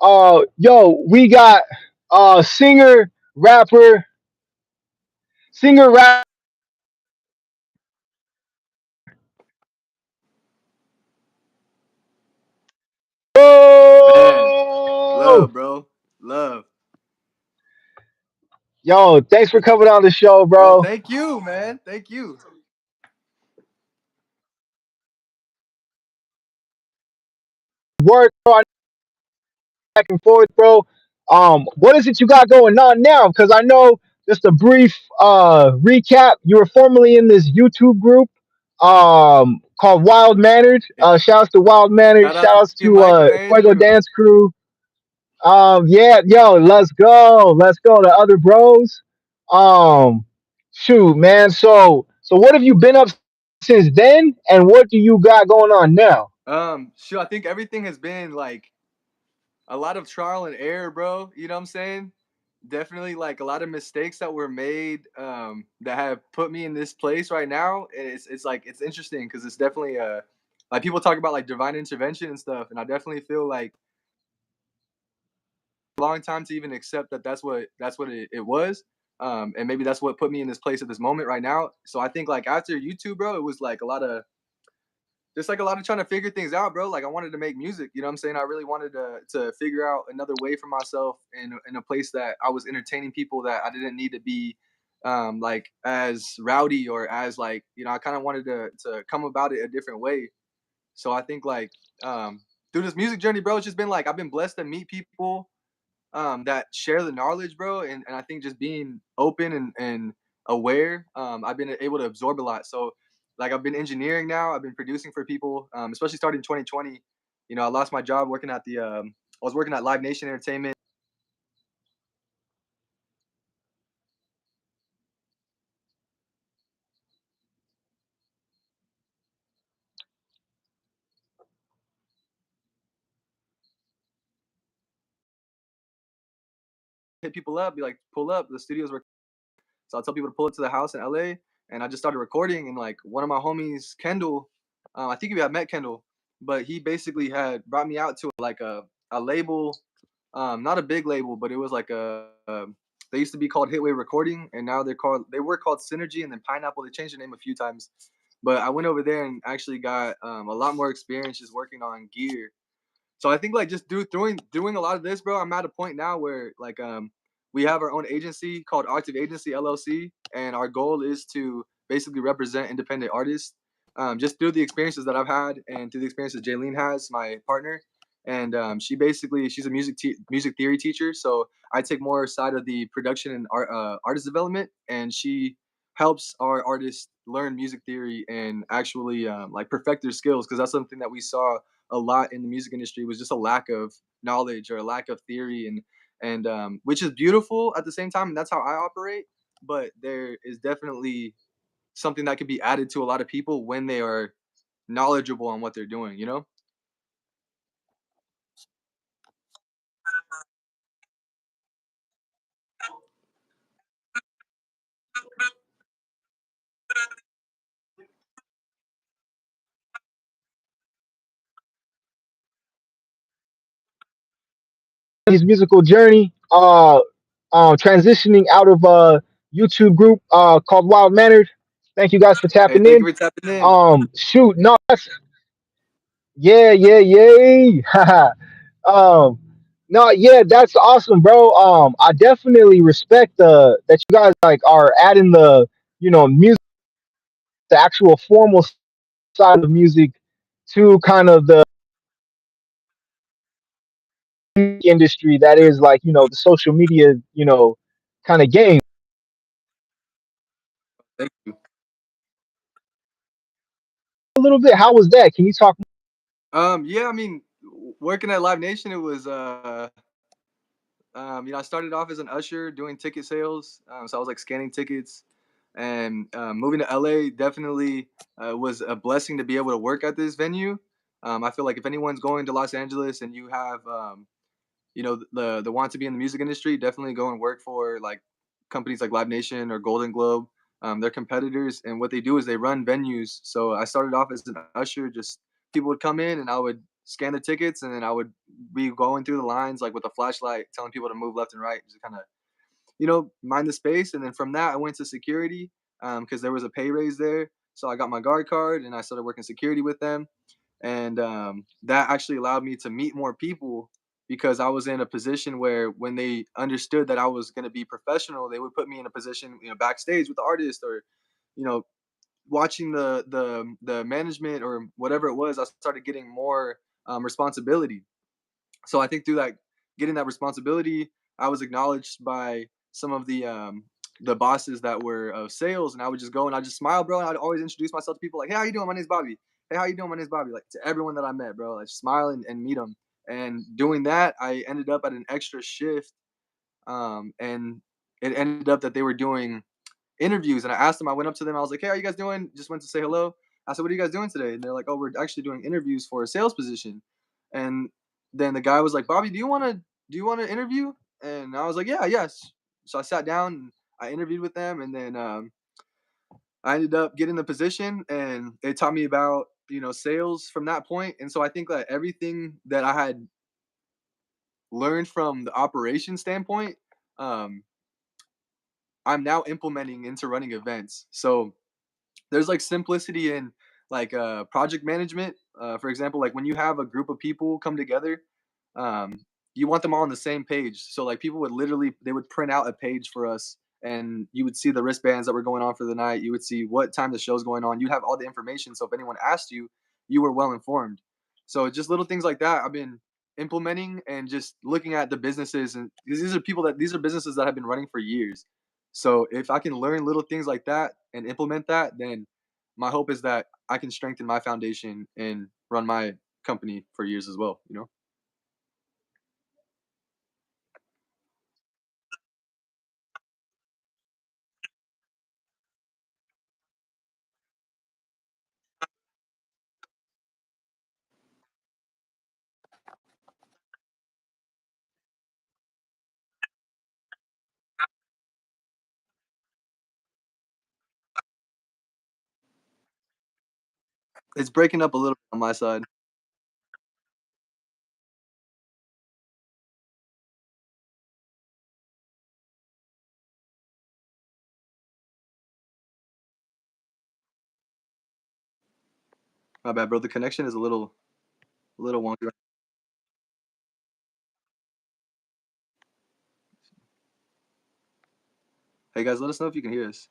Yo, we got singer, rapper, singer, rapper. Man, Oh! love, bro. Love. Yo, thanks for coming on the show, Bro, bro. thank you, man. Thank you. Work, bro. Back and forth, bro. What is it you got going on now? Because I know, just a brief recap. You were formerly in this YouTube group called Wild Mannered. Shouts to Wild Mannered. Shout out to Shouts me and to Michael, man. Fuego Dance Crew. Yeah, yo, let's go. The other bros. Um, Shoot, man. So what have you been up since then, and what do you got going on now? Sure. I think everything has been like a lot of trial and error, bro. You know what I'm saying? Definitely like a lot of mistakes that were made that have put me in this place right now. And it's like it's interesting because it's definitely like people talk about like divine intervention and stuff, and I definitely feel like a long time to even accept that that's what it was. And maybe that's what put me in this place at this moment right now. So I think like after YouTube, bro, it was like a lot of just like a lot of trying to figure things out, bro. Like I wanted to make music, you know what I'm saying? I really wanted to figure out another way for myself in a place that I was entertaining people that I didn't need to be like as rowdy or as like, I kind of wanted to come about it a different way. So I think like through this music journey, bro, it's just been like I've been blessed to meet people that share the knowledge, bro. And I think just being open and aware, I've been able to absorb a lot. So, like, I've been engineering now. I've been producing for people, especially starting 2020. I lost my job working at I was working at Live Nation Entertainment. Hit people up, be like, pull up. The studios were so I'll tell people to pull it to the house in LA, and I just started recording. And like one of my homies, Kendall, I think you have met Kendall, but he basically had brought me out to like a label, not a big label, but it was like they used to be called Hitway Recording, and now they were called Synergy, and then Pineapple. They changed their name a few times, but I went over there and actually got a lot more experience just working on gear. So I think like just doing a lot of this, bro. I'm at a point now where like we have our own agency called Octave Agency LLC, and our goal is to basically represent independent artists. Just through the experiences that I've had and through the experiences Jaylene has, my partner, and she's a music theory teacher. So I take more side of the production and artist development, and she helps our artists learn music theory and actually like perfect their skills because that's something that we saw a lot in the music industry was just a lack of knowledge or a lack of theory and which is beautiful at the same time and that's how I operate, but there is definitely something that could be added to a lot of people when they are knowledgeable on what they're doing. His musical journey, transitioning out of a YouTube group called Wild Mannered. Thank you guys for Hey, tapping thank you in. for tapping in. Shoot, no, that's yeah, yeah, yeah. um, no, yeah, that's awesome, bro. I definitely respect that you guys like are adding the music, the actual formal side of music to kind of the industry that is like the social media kind of game. Thank you. A little bit. How was that? Can you talk? Yeah, I mean, working at Live Nation, it was I started off as an usher doing ticket sales. So I was like scanning tickets, and moving to LA definitely was a blessing to be able to work at this venue. I feel like if anyone's going to Los Angeles and you have the want to be in the music industry, definitely go and work for like companies like Live Nation or Golden Globe. They're competitors, and what they do is they run venues. So I started off as an usher, just people would come in, and I would scan the tickets, and then I would be going through the lines like with a flashlight, telling people to move left and right, just kind of mind the space. And then from that, I went to security because there was a pay raise there. So I got my guard card and I started working security with them. And that actually allowed me to meet more people because I was in a position where when they understood that I was going to be professional, they would put me in a position, backstage with the artist or, you know, watching the management or whatever it was. I started getting more responsibility. So I think through that getting that responsibility, I was acknowledged by some of the bosses that were of sales, and I would just go and I just smile, bro, and I'd always introduce myself to people like, "Hey, how you doing? My name's Bobby. Hey, how you doing? My name's Bobby." Like to everyone that I met, bro, like smile and meet them. And doing that, I ended up at an extra shift, and it ended up that they were doing interviews. And I asked them, I went up to them, I was like, "Hey, how you guys doing?" Just went to say hello. I said, "What are you guys doing today?" And they're like, "Oh, we're actually doing interviews for a sales position." And then the guy was like, "Bobby, do you want to interview?" And I was like, "Yeah, yes." So I sat down and I interviewed with them, and then I ended up getting the position, and it taught me about sales from that point. And so I think that everything that I had learned from the operation standpoint, um, I'm now implementing into running events. So there's like simplicity in like project management. For example, like when you have a group of people come together, um, you want them all on the same page. So like people would literally they would print out a page for us, and you would see the wristbands that were going on for the night. You would see what time the show's going on. You'd have all the information. So if anyone asked you, you were well informed. So just little things like that I've been implementing, and just looking at the businesses, and because these are businesses that have been running for years. So if I can learn little things like that and implement that, then my hope is that I can strengthen my foundation and run my company for years as well. It's breaking up a little on my side. My bad, bro. The connection is a little wonky. Hey guys, let us know if you can hear us.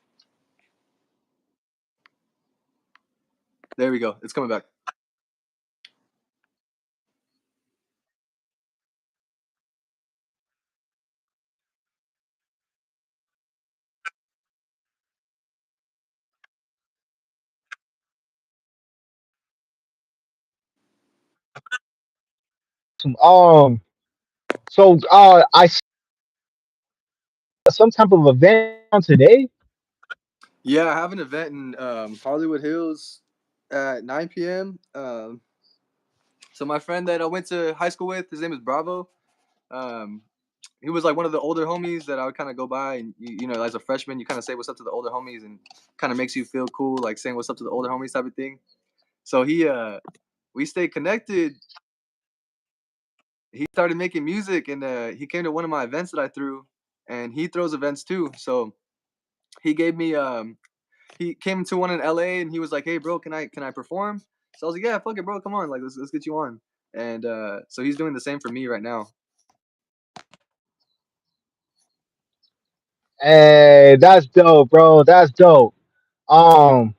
There we go. It's coming back. Um, so I saw some type of event on today. Yeah, I have an event in Hollywood Hills at 9 p.m. So my friend that I went to high school with, his name is Bravo. Um, he was like one of the older homies that I would kind of go by, and as a freshman, you kind of say what's up to the older homies, and kind of makes you feel cool, like saying what's up to the older homies type of thing. So we stayed connected. He started making music, and he came to one of my events that I threw, and he throws events too. So he gave me he came to one in LA, and he was like, "Hey bro, can I perform?" So I was like, "Yeah, fuck it, bro, come on, like let's get you on." And so he's doing the same for me right now. Hey, that's dope, bro. That's dope. Um,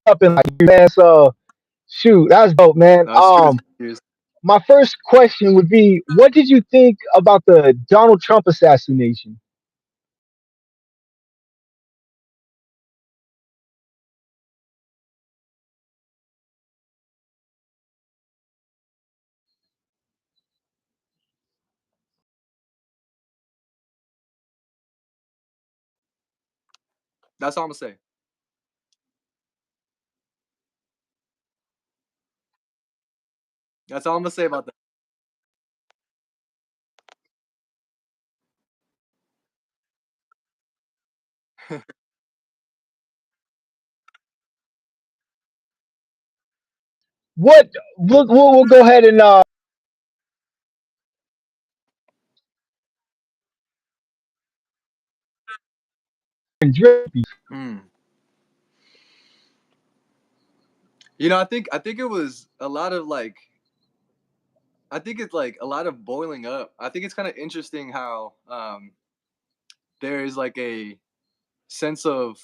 up in like man, so shoot, that's dope, man. Cheers, cheers. My first question would be, what did you think about the Donald Trump assassination? That's all I'm gonna say. That's all I'm gonna say about that. What we'll go ahead and drip. Hmm. You know, I think it was a lot of like I think it's like a lot of boiling up. I think it's kind of interesting how there is like a sense of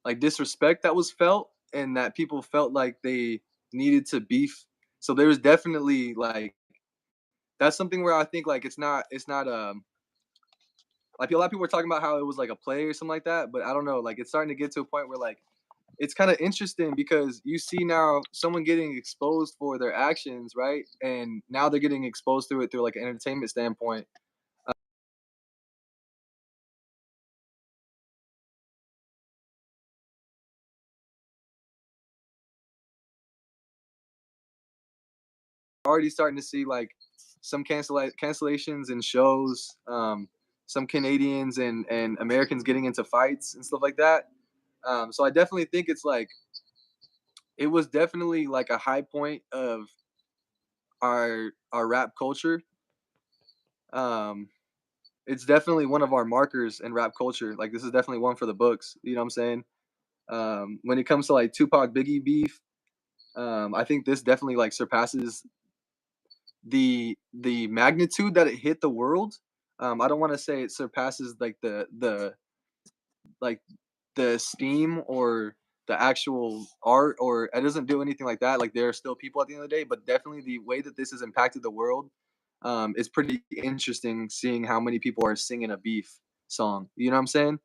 like disrespect that was felt and that people felt like they needed to beef. So there was definitely like that's something where I think like it's not like a lot of people were talking about how it was like a play or something like that, but I don't know, like it's starting to get to a point where like it's kind of interesting because you see now someone getting exposed for their actions, right? And now they're getting exposed through it through like an entertainment standpoint. Already starting to see like some cancellations in shows, some Canadians and Americans getting into fights and stuff like that. So I definitely think it's like it was definitely like a high point of our rap culture. Um, it's definitely one of our markers in rap culture. Like this is definitely one for the books. You know what I'm saying? When it comes to like Tupac Biggie beef, I think this definitely like surpasses the magnitude that it hit the world. I don't want to say it surpasses like like the steam or the actual art, or it doesn't do anything like that. Like there are still people at the end of the day, but definitely the way that this has impacted the world is pretty interesting. Seeing how many people are singing a beef song, you know what I'm saying?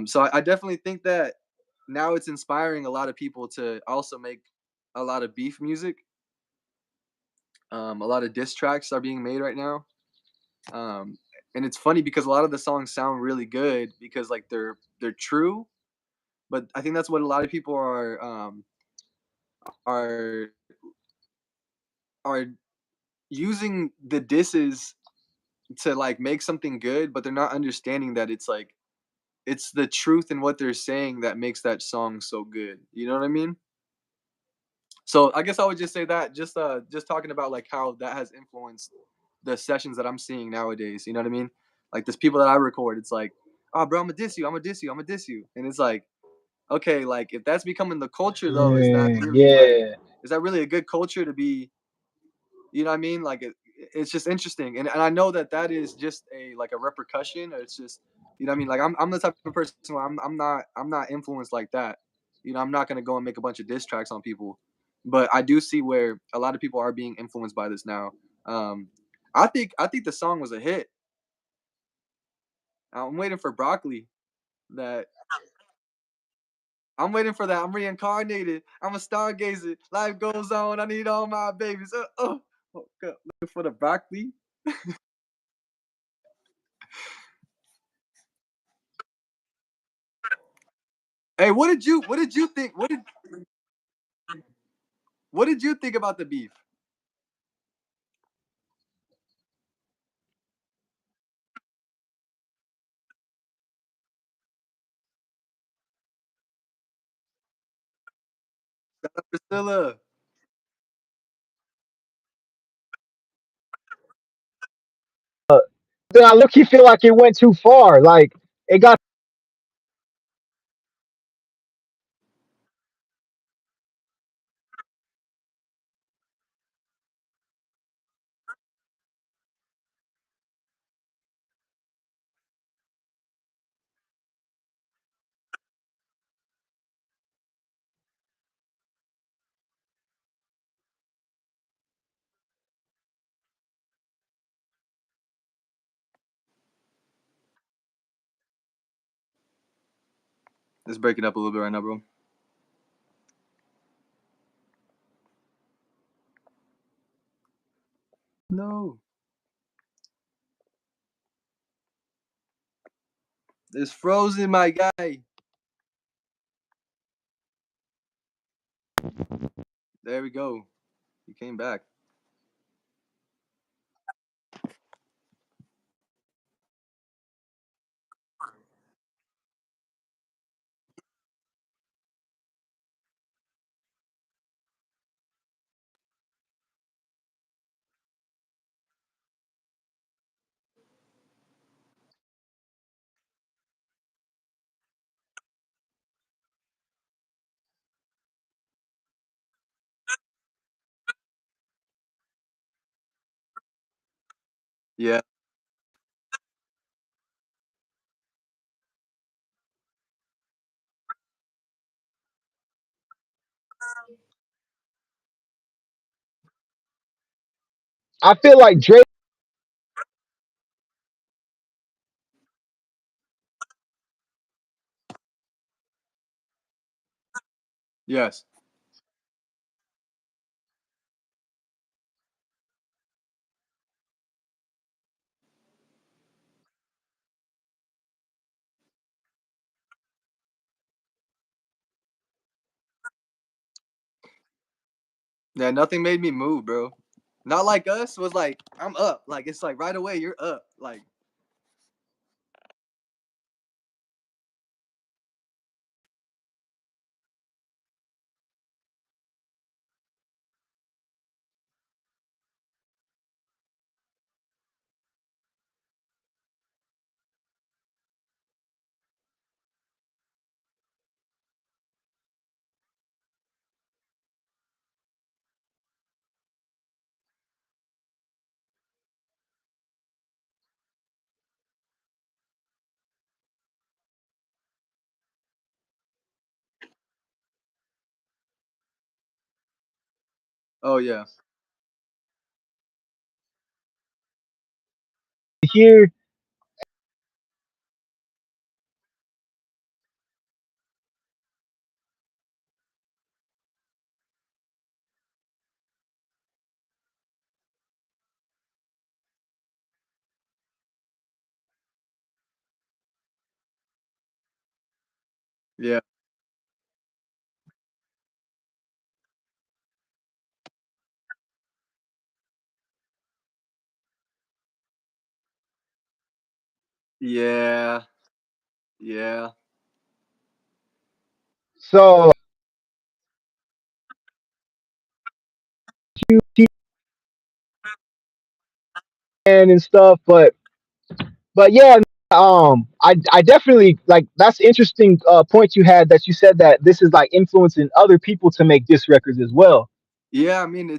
So I definitely think that now it's inspiring a lot of people to also make a lot of beef music. A lot of diss tracks are being made right now. Um, and it's funny because a lot of the songs sound really good because like they're true, but I think that's what a lot of people are are using the disses to like make something good, but they're not understanding that it's like it's the truth in what they're saying that makes that song so good. You know what I mean? So I guess I would just say that just talking about like how that has influenced the sessions that I'm seeing nowadays. You know what I mean? Like there's people that I record. It's like, oh, bro, I'm gonna diss you. I'm gonna diss you. I'm gonna diss you. And it's like, okay, like if that's becoming the culture though, Yeah. is that really a good culture to be? You know what I mean? Like it's just interesting, and I know that that is just a like a repercussion. Or it's just you know what I mean. Like I'm the type of person where I'm not influenced like that. You know, I'm not gonna go and make a bunch of diss tracks on people, but I do see where a lot of people are being influenced by this now. Um, I think the song was a hit. I'm waiting for broccoli. That I'm waiting for that. I'm reincarnated. I'm a stargazer. Life goes on. I need all my babies. Oh God. Looking for the broccoli. Hey, what did you think? What did you think about the beef? Priscilla. Then I look, you feel like it went too far. Like it got. Let's break it up a little bit right now, bro. No. It's frozen, my guy. There we go. He came back. Yeah. I feel like Drake. Yes. Yeah. Nothing made me move, bro. Not like us was like I'm up. Like it's like right away you're up. Like oh yeah. Here, Yeah. Yeah. Yeah. so and stuff, but yeah, I definitely like that's interesting point you had that you said that this is like influencing other people to make diss records as well. Yeah. I mean,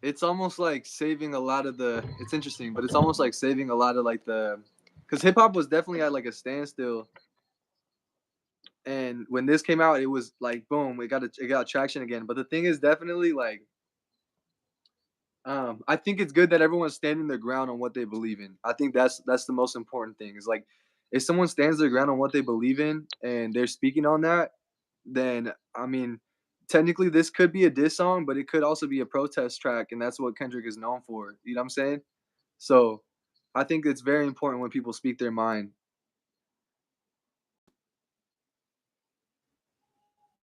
it's almost like saving a lot of the. It's interesting, but it's almost like saving a lot of like the, because hip hop was definitely at like a standstill. And when this came out, it was like boom, it got traction again. But the thing is, definitely like I think it's good that everyone's standing their ground on what they believe in. I think that's the most important thing. Is like if someone stands their ground on what they believe in and they're speaking on that, then I mean, technically this could be a diss song, but it could also be a protest track, and that's what Kendrick is known for. You know what I'm saying? So I think it's very important when people speak their mind.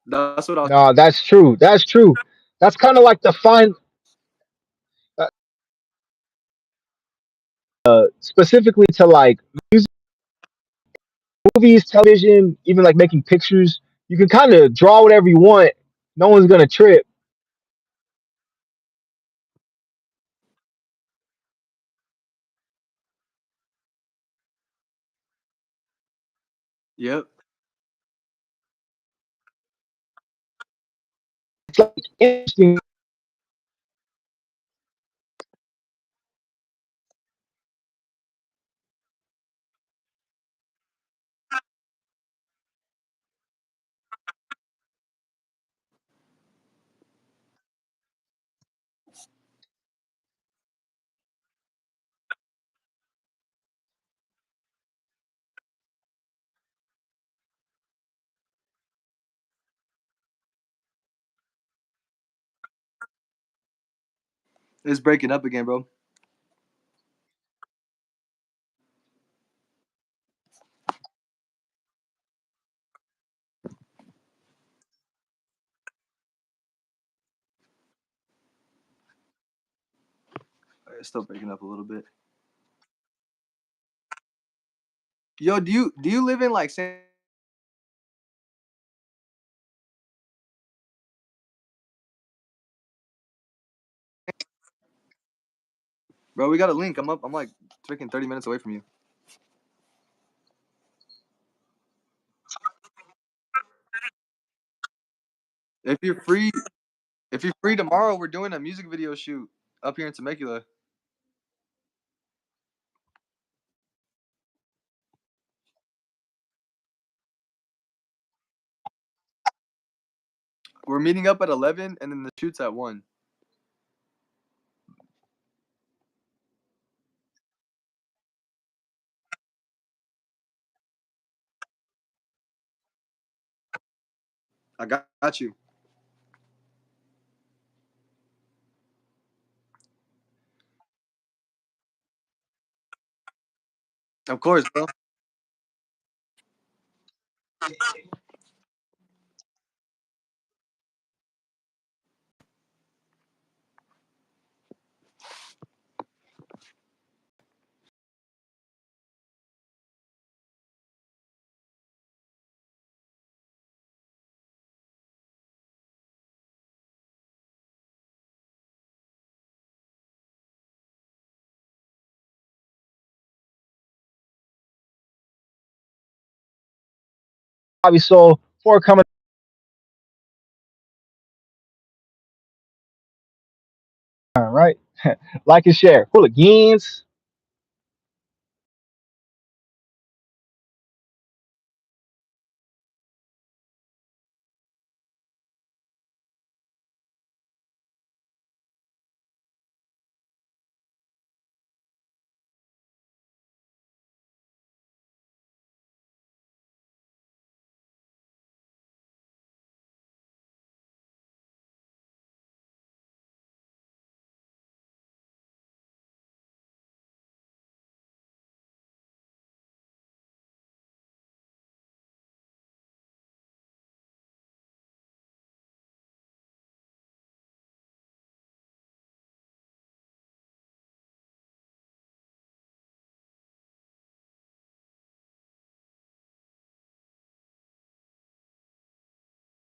That's what I was. No, that's true. That's true. That's kind of like the fine, uh, specifically to like music, movies, television, even like making pictures. You can kind of draw whatever you want. No one's gonna trip. Yep. It's like interesting. It's breaking up again, bro. It's still breaking up a little bit. Yo, do you live in like San? Bro, we got a link. I'm up. I'm like freaking 30 minutes away from you. If you're free, if you're free tomorrow, we're doing a music video shoot up here in Temecula. We're meeting up at 11, and then the shoot's at 1. I got you. Of course, bro. Probably so for coming, right? Like and share. Hooligans.